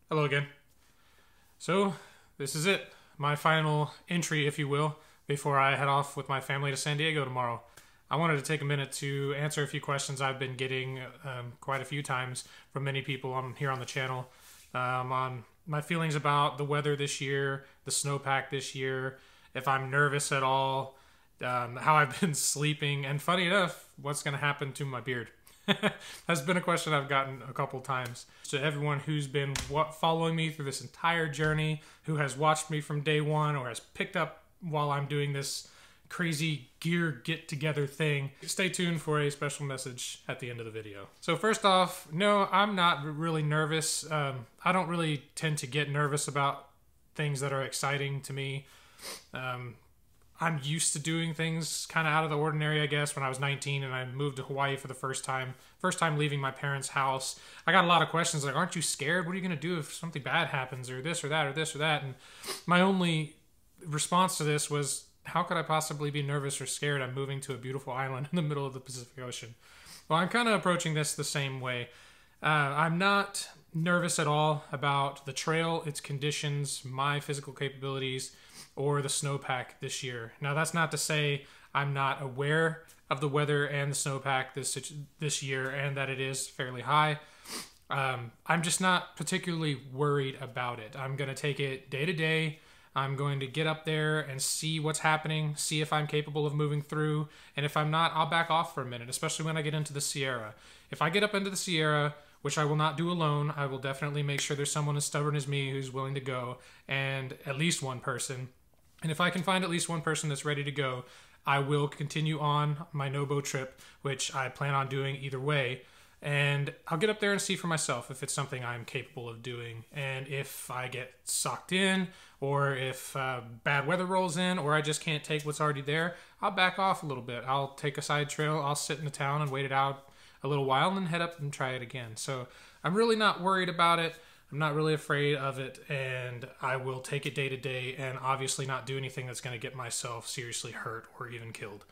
Hello again. So, this is it. My final entry, if you will, before I head off with my family to San Diego tomorrow. I wanted to take a minute to answer a few questions I've been getting quite a few times from many people here on the channel on my feelings about the weather this year, the snowpack this year, if I'm nervous at all, how I've been sleeping, and funny enough, what's going to happen to my beard. That's been a question I've gotten a couple times. To everyone who's been following me through this entire journey, who has watched me from day one or has picked up while I'm doing this crazy gear get-together thing, stay tuned for a special message at the end of the video. So first off, no, I'm not really nervous. I don't really tend to get nervous about things that are exciting to me. I'm used to doing things kind of out of the ordinary, I guess. When I was 19 and I moved to Hawaii for the first time leaving my parents' house, I got a lot of questions like, aren't you scared? What are you going to do if something bad happens, or this or that or this or that? And my only response to this was, how could I possibly be nervous or scared? I'm moving to a beautiful island in the middle of the Pacific Ocean. Well, I'm kind of approaching this the same way. I'm not nervous at all about the trail, its conditions, my physical capabilities, or the snowpack this year. Now, that's not to say I'm not aware of the weather and the snowpack this year, and that it is fairly high. I'm just not particularly worried about it. I'm going to take it day to day. I'm going to get up there and see what's happening, see if I'm capable of moving through, and if I'm not, I'll back off for a minute, especially when I get into the Sierra. If I get up into the Sierra, which I will not do alone, I will definitely make sure there's someone as stubborn as me who's willing to go, and at least one person. And if I can find at least one person that's ready to go, I will continue on my no-bow trip, which I plan on doing either way. And I'll get up there and see for myself if it's something I'm capable of doing. And if I get sucked in, or if bad weather rolls in, or I just can't take what's already there, I'll back off a little bit. I'll take a side trail, I'll sit in the town and wait it out a little while, and then head up and try it again. So I'm really not worried about it. I'm not really afraid of it, and I will take it day to day, and obviously not do anything that's going to get myself seriously hurt or even killed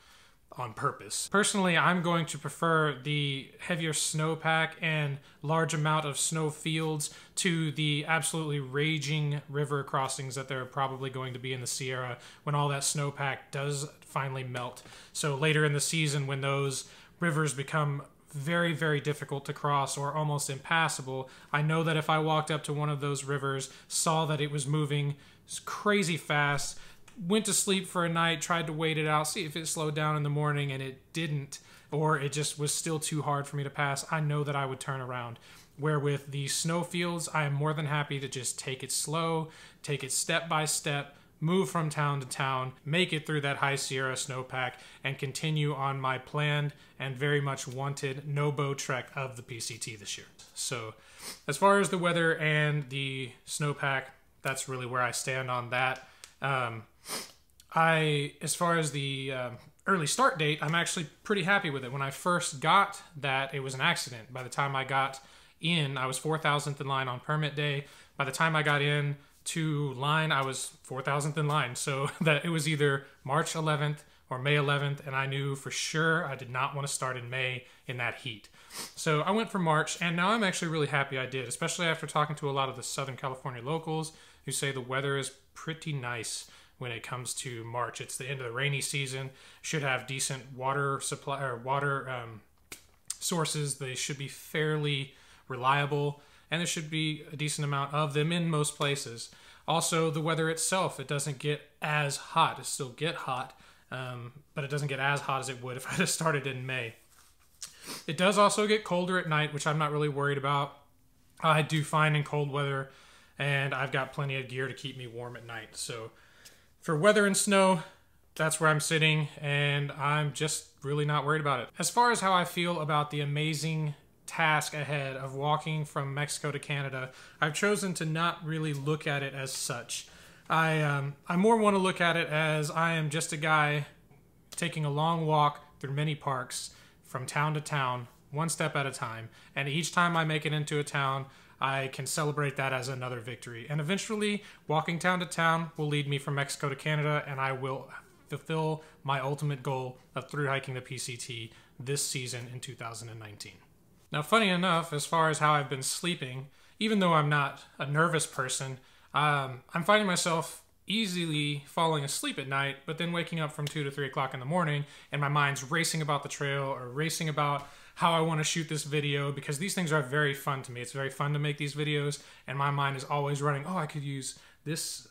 on purpose. Personally, I'm going to prefer the heavier snowpack and large amount of snow fields to the absolutely raging river crossings that there are probably going to be in the Sierra when all that snowpack does finally melt. So later in the season, when those rivers become very, very difficult to cross or almost impassable, I know that if I walked up to one of those rivers, saw that it was moving crazy fast, went to sleep for a night, tried to wait it out, see if it slowed down in the morning, and it didn't, or it just was still too hard for me to pass, I know that I would turn around. Where with the snow fields, I am more than happy to just take it slow, take it step by step, move from town to town, make it through that high Sierra snowpack, and continue on my planned and very much wanted no-bow trek of the PCT this year. So as far as the weather and the snowpack, that's really where I stand on that. As far as the early start date, I'm actually pretty happy with it. When I first got that, it was an accident. By the time I got in, I was 4,000th in line on permit day. By the time I got in to line, I was 4,000th in line. So that it was either March 11th or May 11th, and I knew for sure I did not want to start in May in that heat. So I went for March, and now I'm actually really happy I did, especially after talking to a lot of the Southern California locals who say the weather is pretty nice when it comes to March. It's the end of the rainy season, should have decent water supply or water sources. They should be fairly reliable, and there should be a decent amount of them in most places. Also, the weather itself, it doesn't get as hot. It still get hot, but it doesn't get as hot as it would if I just started in May. It does also get colder at night, which I'm not really worried about. I do fine in cold weather, and I've got plenty of gear to keep me warm at night. So for weather and snow, that's where I'm sitting, and I'm just really not worried about it. As far as how I feel about the amazing task ahead of walking from Mexico to Canada, I've chosen to not really look at it as such. I more want to look at it as I am just a guy taking a long walk through many parks from town to town, one step at a time, and each time I make it into a town, I can celebrate that as another victory. And eventually, walking town to town will lead me from Mexico to Canada, and I will fulfill my ultimate goal of through hiking the PCT this season in 2019. Now, funny enough, as far as how I've been sleeping, even though I'm not a nervous person, I'm finding myself easily falling asleep at night, but then waking up from 2 to 3 o'clock in the morning and my mind's racing about the trail or racing about how I want to shoot this video, because these things are very fun to me. It's very fun to make these videos, and my mind is always running, oh, I could use this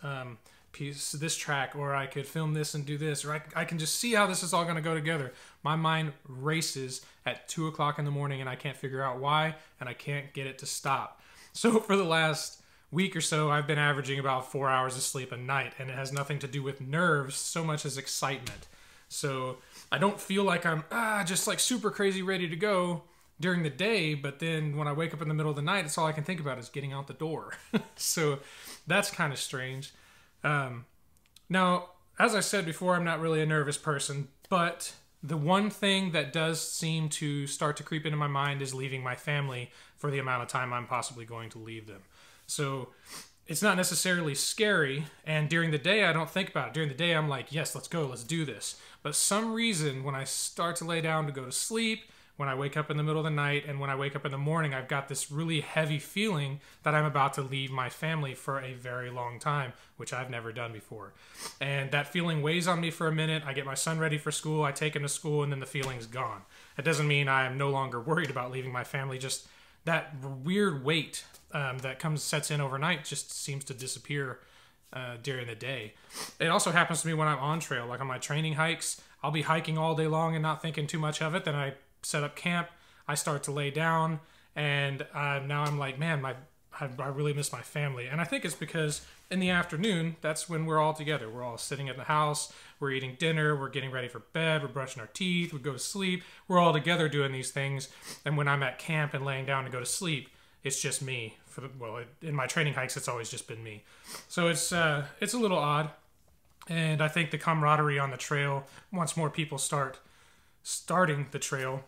piece, this track, or I could film this and do this, or I can just see how this is all going to go together. My mind races at 2 o'clock in the morning and I can't figure out why, and I can't get it to stop. So for the last week or so, I've been averaging about 4 hours of sleep a night, and it has nothing to do with nerves so much as excitement. So I don't feel like I'm just like super crazy ready to go during the day, but then when I wake up in the middle of the night, it's all I can think about is getting out the door. So that's kind of strange. Now, as I said before, I'm not really a nervous person, but the one thing that does seem to start to creep into my mind is leaving my family for the amount of time I'm possibly going to leave them. So it's not necessarily scary, and during the day I don't think about it. During the day I'm like, yes, let's go, let's do this. But some reason when I start to lay down to go to sleep, when I wake up in the middle of the night, and when I wake up in the morning, I've got this really heavy feeling that I'm about to leave my family for a very long time, which I've never done before. And that feeling weighs on me for a minute. I get my son ready for school, I take him to school, and then the feeling's gone. It doesn't mean I am no longer worried about leaving my family, just that weird weight that sets in overnight just seems to disappear during the day. It also happens to me when I'm on trail, like on my training hikes. I'll be hiking all day long and not thinking too much of it. Then I set up camp, I start to lay down, and now I'm like, man, I really miss my family. And I think it's because in the afternoon, that's when we're all together. We're all sitting in the house, we're eating dinner, we're getting ready for bed, we're brushing our teeth, we go to sleep. We're all together doing these things. And when I'm at camp and laying down to go to sleep, it's just me. In my training hikes, it's always just been me. So it's a little odd. And I think the camaraderie on the trail, once more people starting the trail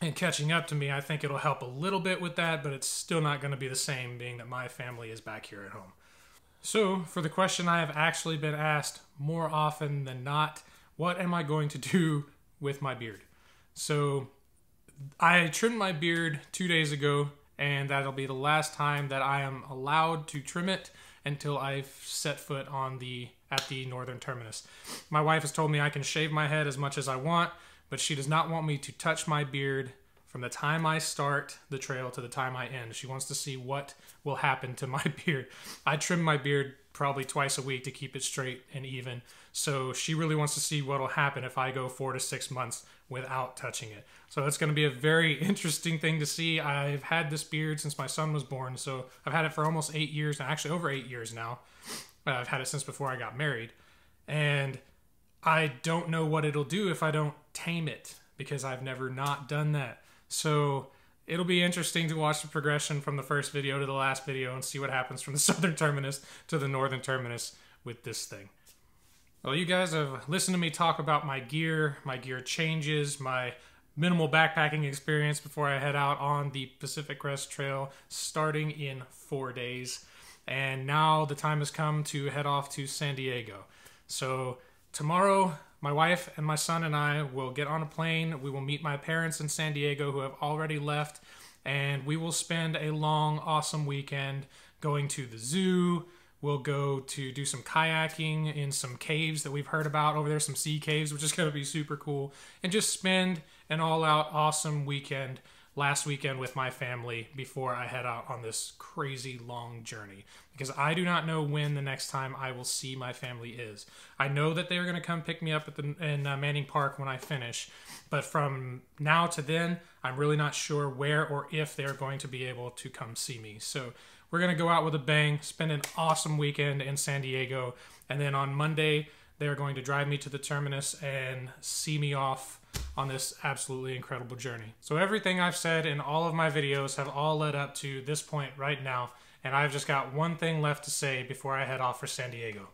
and catching up to me, I think it'll help a little bit with that, but it's still not going to be the same, being that my family is back here at home. So for the question I have actually been asked more often than not, what am I going to do with my beard? So I trimmed my beard 2 days ago, and that'll be the last time that I am allowed to trim it until I've set foot at the northern terminus. My wife has told me I can shave my head as much as I want, but she does not want me to touch my beard from the time I start the trail to the time I end. She wants to see what will happen to my beard. I trim my beard probably twice a week to keep it straight and even. So she really wants to see what will happen if I go 4 to 6 months without touching it. So it's going to be a very interesting thing to see. I've had this beard since my son was born, so I've had it for almost 8 years now, actually over 8 years now. I've had it since before I got married. And I don't know what it'll do if I don't tame it, because I've never not done that. So it'll be interesting to watch the progression from the first video to the last video and see what happens from the southern terminus to the northern terminus with this thing. Well, you guys have listened to me talk about my gear changes, my minimal backpacking experience before I head out on the Pacific Crest Trail starting in 4 days. And now the time has come to head off to San Diego. So tomorrow, my wife and my son and I will get on a plane. We will meet my parents in San Diego who have already left, and we will spend a long, awesome weekend going to the zoo. We'll go to do some kayaking in some caves that we've heard about over there, some sea caves, which is going to be super cool, and just spend an all-out awesome weekend last weekend with my family before I head out on this crazy long journey, because I do not know when the next time I will see my family is. I know that they're going to come pick me up in Manning Park when I finish, but from now to then, I'm really not sure where or if they're going to be able to come see me. So we're going to go out with a bang, spend an awesome weekend in San Diego, and then on Monday, they're going to drive me to the terminus and see me off on this absolutely incredible journey. So everything I've said in all of my videos have all led up to this point right now, and I've just got one thing left to say before I head off for San Diego.